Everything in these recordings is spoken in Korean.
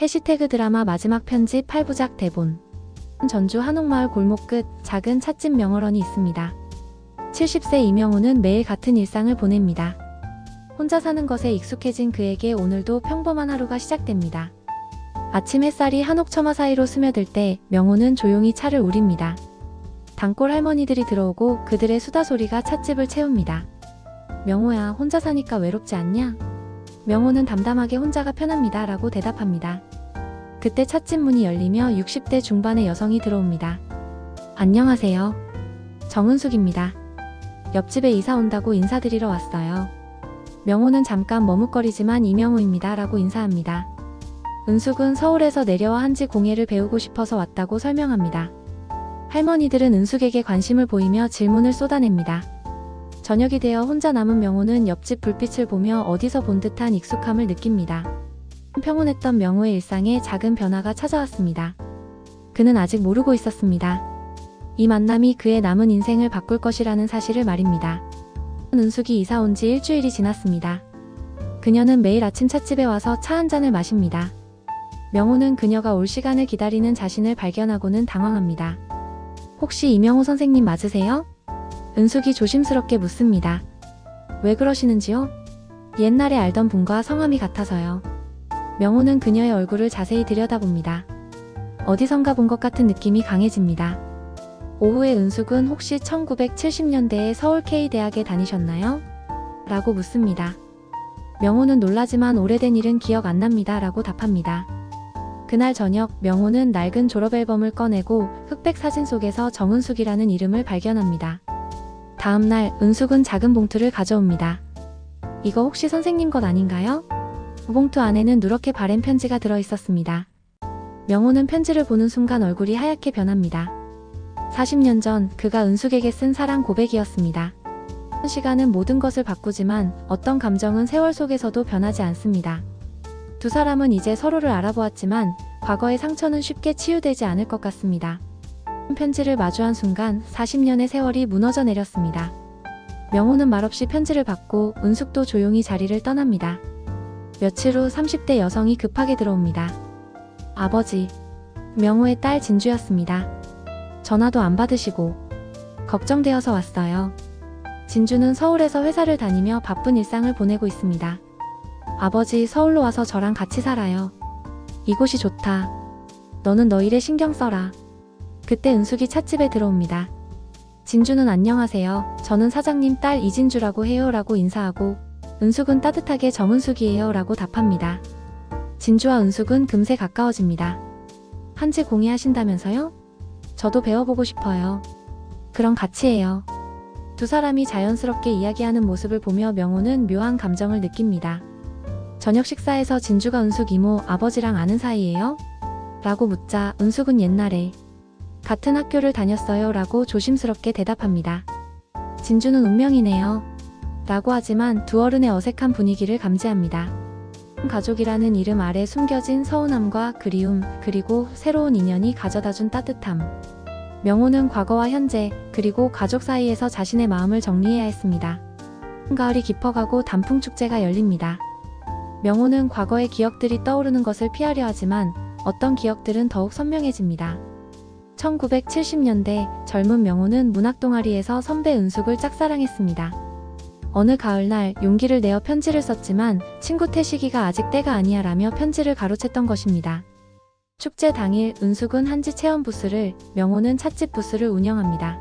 해시태그 드라마 마지막 편집 8부작 대본. 전주 한옥마을 골목 끝 작은 찻집 명월원이 있습니다. 70세 이명호는 매일 같은 일상을 보냅니다. 혼자 사는 것에 익숙해진 그에게 오늘도 평범한 하루가 시작됩니다. 아침 햇살이 한옥 처마 사이로 스며들 때 명호는 조용히 차를 우립니다. 단골 할머니들이 들어오고 그들의 수다 소리가 찻집을 채웁니다. 명호야, 혼자 사니까 외롭지 않냐? 명호는 담담하게 혼자가 편합니다 라고 대답합니다. 그때 찻집 문이 열리며 60대 중반의 여성이 들어옵니다. 안녕하세요. 정은숙입니다. 옆집에 이사 온다고 인사드리러 왔어요. 명호는 잠깐 머뭇거리지만 이명호입니다 라고 인사합니다. 은숙은 서울에서 내려와 한지 공예를 배우고 싶어서 왔다고 설명합니다. 할머니들은 은숙에게 관심을 보이며 질문을 쏟아냅니다. 저녁이 되어 혼자 남은 명호는 옆집 불빛을 보며 어디서 본 듯한 익숙함을 느낍니다. 평온했던 명호의 일상에 작은 변화가 찾아왔습니다. 그는 아직 모르고 있었습니다. 이 만남이 그의 남은 인생을 바꿀 것이라는 사실을 말입니다. 은숙이 이사 온 지 일주일이 지났습니다. 그녀는 매일 아침 찻집에 와서 차 한 잔을 마십니다. 명호는 그녀가 올 시간을 기다리는 자신을 발견하고는 당황합니다. 혹시 이명호 선생님 맞으세요? 은숙이 조심스럽게 묻습니다. 왜 그러시는지요? 옛날에 알던 분과 성함이 같아서요. 명호는 그녀의 얼굴을 자세히 들여다봅니다. 어디선가 본 것 같은 느낌이 강해집니다. 오후에 은숙은 혹시 1970년대에 서울 K대학에 다니셨나요? 라고 묻습니다. 명호는 놀라지만 오래된 일은 기억 안 납니다 라고 답합니다. 그날 저녁 명호는 낡은 졸업앨범을 꺼내고 흑백 사진 속에서 정은숙이라는 이름을 발견합니다. 다음날 은숙은 작은 봉투를 가져옵니다. 이거 혹시 선생님 것 아닌가요? 봉투 안에는 누렇게 바랜 편지가 들어있었습니다. 명호는 편지를 보는 순간 얼굴이 하얗게 변합니다. 40년 전 그가 은숙에게 쓴 사랑 고백이었습니다. 시간은 모든 것을 바꾸지만 어떤 감정은 세월 속에서도 변하지 않습니다. 두 사람은 이제 서로를 알아보았지만 과거의 상처는 쉽게 치유되지 않을 것 같습니다. 편지를 마주한 순간 40년의 세월이 무너져 내렸습니다. 명호는 말없이 편지를 받고 은숙도 조용히 자리를 떠납니다. 며칠 후 30대 여성이 급하게 들어옵니다. 아버지, 명호의 딸 진주였습니다. 전화도 안 받으시고 걱정되어서 왔어요. 진주는 서울에서 회사를 다니며 바쁜 일상을 보내고 있습니다. 아버지, 서울로 와서 저랑 같이 살아요. 이곳이 좋다. 너는 너 일에 신경 써라. 그때 은숙이 찻집에 들어옵니다. 진주는 안녕하세요. 저는 사장님 딸 이진주라고 해요 라고 인사하고 은숙은 따뜻하게 정은숙이에요 라고 답합니다. 진주와 은숙은 금세 가까워집니다. 한지 공예하신다면서요? 저도 배워보고 싶어요. 그럼 같이 해요. 두 사람이 자연스럽게 이야기하는 모습을 보며 명호는 묘한 감정을 느낍니다. 저녁 식사에서 진주가 은숙 이모 아버지랑 아는 사이예요? 라고 묻자 은숙은 옛날에 같은 학교를 다녔어요 라고 조심스럽게 대답합니다. 진주는 운명이네요. 라고 하지만 두 어른의 어색한 분위기를 감지합니다. 가족이라는 이름 아래 숨겨진 서운함과 그리움, 그리고 새로운 인연이 가져다준 따뜻함. 명호는 과거와 현재, 그리고 가족 사이에서 자신의 마음을 정리해야 했습니다. 가을이 깊어가고 단풍축제가 열립니다. 명호는 과거의 기억들이 떠오르는 것을 피하려 하지만 어떤 기억들은 더욱 선명해집니다. 1970년대 젊은 명호는 문학동아리에서 선배 은숙을 짝사랑했습니다. 어느 가을날 용기를 내어 편지를 썼지만 친구 태식이가 아직 때가 아니야 라며 편지를 가로챘던 것입니다. 축제 당일 은숙은 한지 체험 부스를, 명호는 찻집 부스를 운영합니다.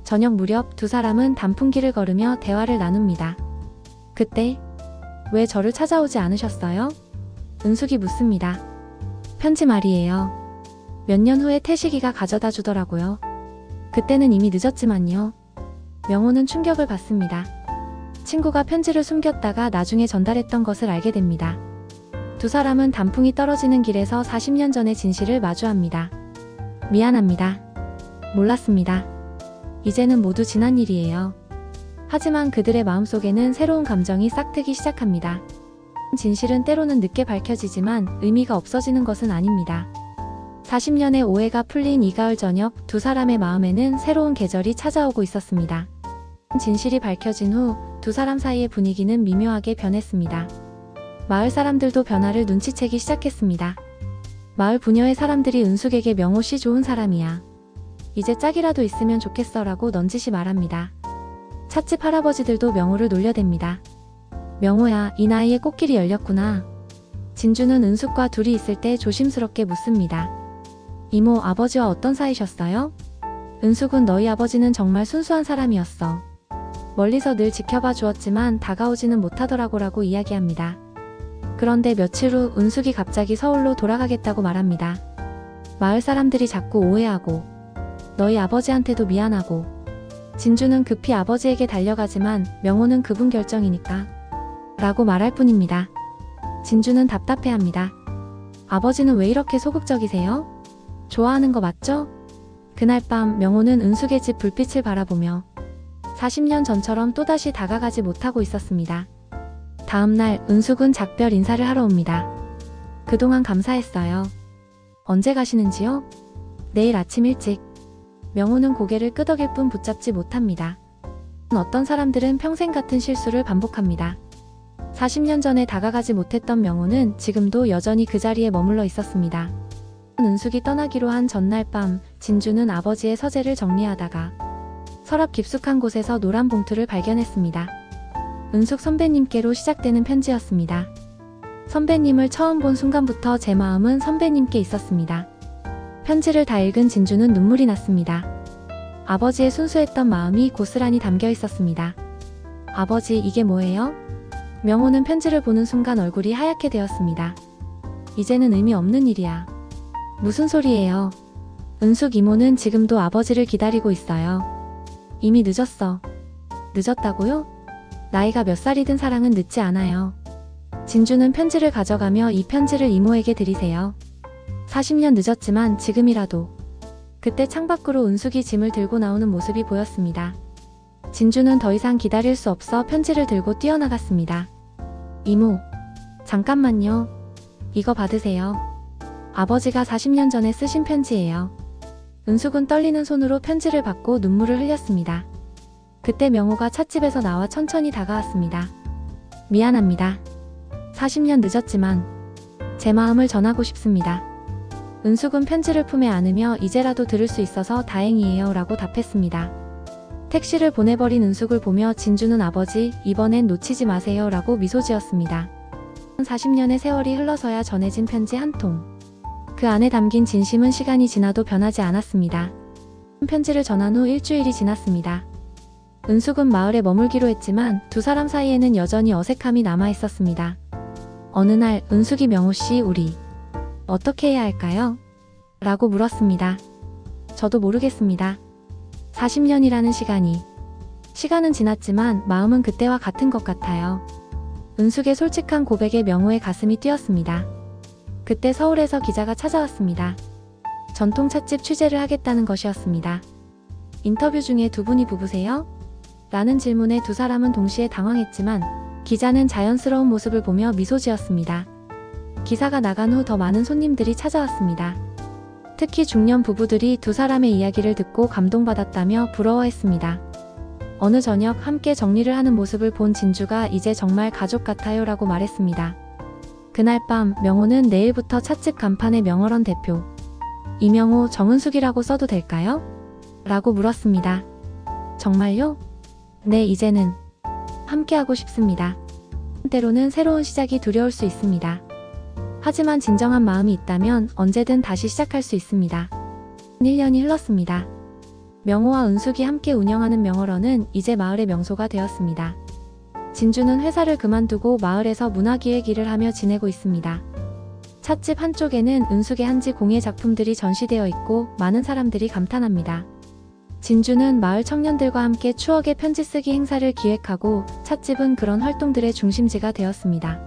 저녁 무렵 두 사람은 단풍길을 걸으며 대화를 나눕니다. 그때 왜 저를 찾아오지 않으셨어요? 은숙이 묻습니다. 편지 말이에요. 몇 년 후에 태식이가 가져다 주더라고요. 그때는 이미 늦었지만요. 명호는 충격을 받습니다. 친구가 편지를 숨겼다가 나중에 전달했던 것을 알게 됩니다. 두 사람은 단풍이 떨어지는 길에서 40년 전의 진실을 마주합니다. 미안합니다. 몰랐습니다. 이제는 모두 지난 일이에요. 하지만 그들의 마음속에는 새로운 감정이 싹트기 시작합니다. 진실은 때로는 늦게 밝혀지지만 의미가 없어지는 것은 아닙니다. 40년의 오해가 풀린 이 가을 저녁 두 사람의 마음에는 새로운 계절이 찾아오고 있었습니다. 진실이 밝혀진 후 두 사람 사이의 분위기는 미묘하게 변했습니다. 마을 사람들도 변화를 눈치채기 시작했습니다. 마을 부녀의 사람들이 은숙에게 명호 씨 좋은 사람이야. 이제 짝이라도 있으면 좋겠어 라고 넌지시 말합니다. 찻집 할아버지들도 명호를 놀려댑니다. 명호야, 이 나이에 꽃길이 열렸구나. 진주는 은숙과 둘이 있을 때 조심스럽게 묻습니다. 이모, 아버지와 어떤 사이셨어요? 은숙은 너희 아버지는 정말 순수한 사람이었어. 멀리서 늘 지켜봐 주었지만 다가오지는 못하더라고라고 이야기합니다. 그런데 며칠 후 은숙이 갑자기 서울로 돌아가겠다고 말합니다. 마을 사람들이 자꾸 오해하고 너희 아버지한테도 미안하고 진주는 급히 아버지에게 달려가지만 명호는 그분 결정이니까 라고 말할 뿐입니다. 진주는 답답해합니다. 아버지는 왜 이렇게 소극적이세요? 좋아하는 거 맞죠? 그날 밤 명호는 은숙의 집 불빛을 바라보며 40년 전처럼 또다시 다가가지 못하고 있었습니다. 다음날 은숙은 작별 인사를 하러 옵니다. 그동안 감사했어요. 언제 가시는지요? 내일 아침 일찍. 명호는 고개를 끄덕일 뿐 붙잡지 못합니다. 어떤 사람들은 평생 같은 실수를 반복합니다. 40년 전에 다가가지 못했던 명호는 지금도 여전히 그 자리에 머물러 있었습니다. 은숙이 떠나기로 한 전날 밤 진주는 아버지의 서재를 정리하다가 서랍 깊숙한 곳에서 노란 봉투를 발견했습니다. 은숙 선배님께로 시작되는 편지였습니다. 선배님을 처음 본 순간부터 제 마음은 선배님께 있었습니다. 편지를 다 읽은 진주는 눈물이 났습니다. 아버지의 순수했던 마음이 고스란히 담겨 있었습니다. 아버지, 이게 뭐예요? 명호는 편지를 보는 순간 얼굴이 하얗게 되었습니다. 이제는 의미 없는 일이야. 무슨 소리예요? 은숙 이모는 지금도 아버지를 기다리고 있어요. 이미 늦었어. 늦었다고요? 나이가 몇 살이든 사랑은 늦지 않아요. 진주는 편지를 가져가며 이 편지를 이모에게 드리세요. 40년 늦었지만 지금이라도. 그때 창밖으로 은숙이 짐을 들고 나오는 모습이 보였습니다. 진주는 더 이상 기다릴 수 없어 편지를 들고 뛰어나갔습니다. 이모, 잠깐만요. 이거 받으세요. 아버지가 40년 전에 쓰신 편지예요. 은숙은 떨리는 손으로 편지를 받고 눈물을 흘렸습니다. 그때 명호가 찻집에서 나와 천천히 다가왔습니다. 미안합니다. 40년 늦었지만 제 마음을 전하고 싶습니다. 은숙은 편지를 품에 안으며 이제라도 들을 수 있어서 다행이에요 라고 답했습니다. 택시를 보내버린 은숙을 보며 진주는 아버지, 이번엔 놓치지 마세요 라고 미소 지었습니다. 40년의 세월이 흘러서야 전해진 편지 한 통. 그 안에 담긴 진심은 시간이 지나도 변하지 않았습니다. 편지를 전한 후 일주일이 지났습니다. 은숙은 마을에 머물기로 했지만 두 사람 사이에는 여전히 어색함이 남아 있었습니다. 어느 날 은숙이 명호 씨, 우리 어떻게 해야 할까요? 라고 물었습니다. 저도 모르겠습니다. 40년이라는 시간은 지났지만 마음은 그때와 같은 것 같아요. 은숙의 솔직한 고백에 명호의 가슴이 뛰었습니다. 그때 서울에서 기자가 찾아왔습니다. 전통 찻집 취재를 하겠다는 것이었습니다. 인터뷰 중에 두 분이 부부세요? 라는 질문에 두 사람은 동시에 당황했지만 기자는 자연스러운 모습을 보며 미소 지었습니다. 기사가 나간 후 더 많은 손님들이 찾아왔습니다. 특히 중년 부부들이 두 사람의 이야기를 듣고 감동받았다며 부러워했습니다. 어느 저녁 함께 정리를 하는 모습을 본 진주가 이제 정말 가족 같아요 라고 말했습니다. 그날 밤 명호는 내일부터 찻집 간판에 명월원 대표 이명호 정은숙이라고 써도 될까요? 라고 물었습니다. 정말요? 네, 이제는 함께하고 싶습니다. 때로는 새로운 시작이 두려울 수 있습니다. 하지만 진정한 마음이 있다면 언제든 다시 시작할 수 있습니다. 1년이 흘렀습니다. 명호와 은숙이 함께 운영하는 명월원은 이제 마을의 명소가 되었습니다. 진주는 회사를 그만두고 마을에서 문화기획 일을 하며 지내고 있습니다. 찻집 한쪽에는 은숙의 한지 공예 작품들이 전시되어 있고 많은 사람들이 감탄합니다. 진주는 마을 청년들과 함께 추억의 편지 쓰기 행사를 기획하고 찻집은 그런 활동들의 중심지가 되었습니다.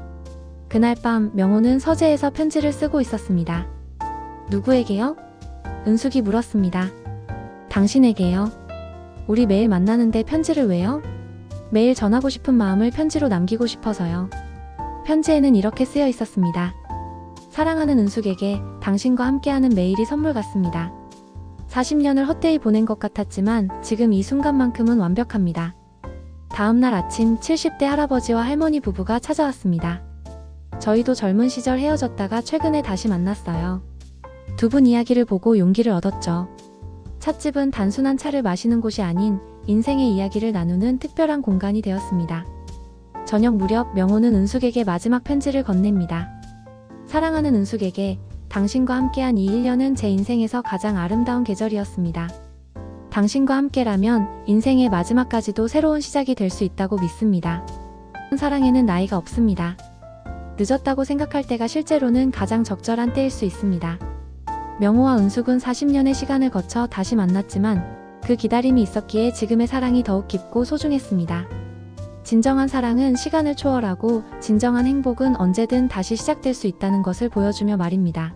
그날 밤 명호는 서재에서 편지를 쓰고 있었습니다. 누구에게요? 은숙이 물었습니다. 당신에게요. 우리 매일 만나는데 편지를 왜요? 매일 전하고 싶은 마음을 편지로 남기고 싶어서요. 편지에는 이렇게 쓰여 있었습니다. 사랑하는 은숙에게 당신과 함께하는 매일이 선물 같습니다. 40년을 헛되이 보낸 것 같았지만 지금 이 순간만큼은 완벽합니다. 다음날 아침 70대 할아버지와 할머니 부부가 찾아왔습니다. 저희도 젊은 시절 헤어졌다가 최근에 다시 만났어요. 두 분 이야기를 보고 용기를 얻었죠. 찻집은 단순한 차를 마시는 곳이 아닌 인생의 이야기를 나누는 특별한 공간이 되었습니다. 저녁 무렵 명호는 은숙에게 마지막 편지를 건넵니다. 사랑하는 은숙에게, 당신과 함께한 이 1년은 제 인생에서 가장 아름다운 계절이었습니다. 당신과 함께라면 인생의 마지막까지도 새로운 시작이 될 수 있다고 믿습니다. 사랑에는 나이가 없습니다. 늦었다고 생각할 때가 실제로는 가장 적절한 때일 수 있습니다. 명호와 은숙은 40년의 시간을 거쳐 다시 만났지만 그 기다림이 있었기에 지금의 사랑이 더욱 깊고 소중했습니다. 진정한 사랑은 시간을 초월하고 진정한 행복은 언제든 다시 시작될 수 있다는 것을 보여주며 말입니다.